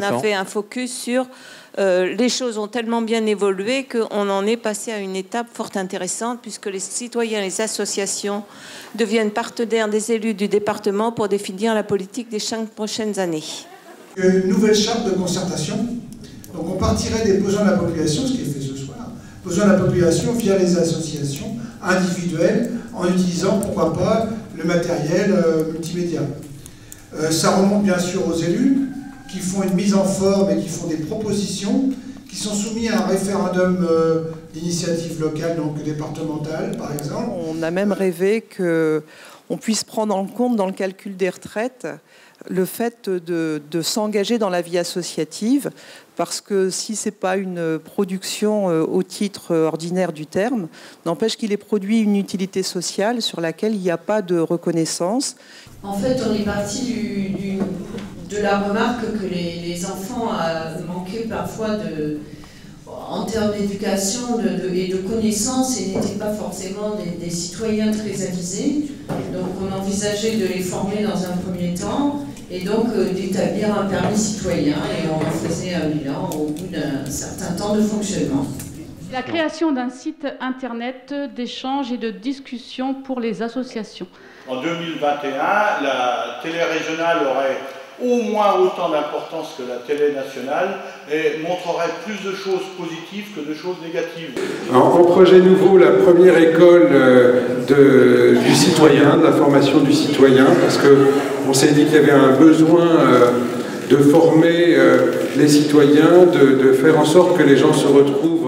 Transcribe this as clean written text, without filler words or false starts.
on a fait un focus sur les choses ont tellement bien évolué qu'on en est passé à une étape fort intéressante, puisque les citoyens, les associations deviennent partenaires des élus du département pour définir la politique des 5 prochaines années. Une nouvelle charte de concertation. Donc on partirait des besoins de la population, ce qui est fait ce soir, besoins de la population via les associations individuelles, en utilisant, pourquoi pas, le matériel multimédia. Ça remonte bien sûr aux élus, qui font une mise en forme et qui font des propositions, qui sont soumis à un référendum d'initiative locale, donc départementale, par exemple. On a même rêvé qu'on puisse prendre en compte dans le calcul des retraites le fait de s'engager dans la vie associative, parce que si ce n'est pas une production au titre ordinaire du terme, n'empêche qu'il est produit une utilité sociale sur laquelle il n'y a pas de reconnaissance. En fait, on est parti de la remarque que les enfants manquaient parfois en termes d'éducation et de connaissances et n'étaient pas forcément des citoyens très avisés. Donc on envisageait de les former dans un premier temps et donc d'établir un permis citoyen, et on faisait un bilan au bout d'un certain temps de fonctionnement. La création d'un site internet d'échange et de discussion pour les associations. En 2021, la télé régionale aurait au moins autant d'importance que la télé nationale et montrerait plus de choses positives que de choses négatives. En projet nouveau, la première école du citoyen, de la formation du citoyen, parce qu'on s'est dit qu'il y avait un besoin de former les citoyens, de faire en sorte que les gens se retrouvent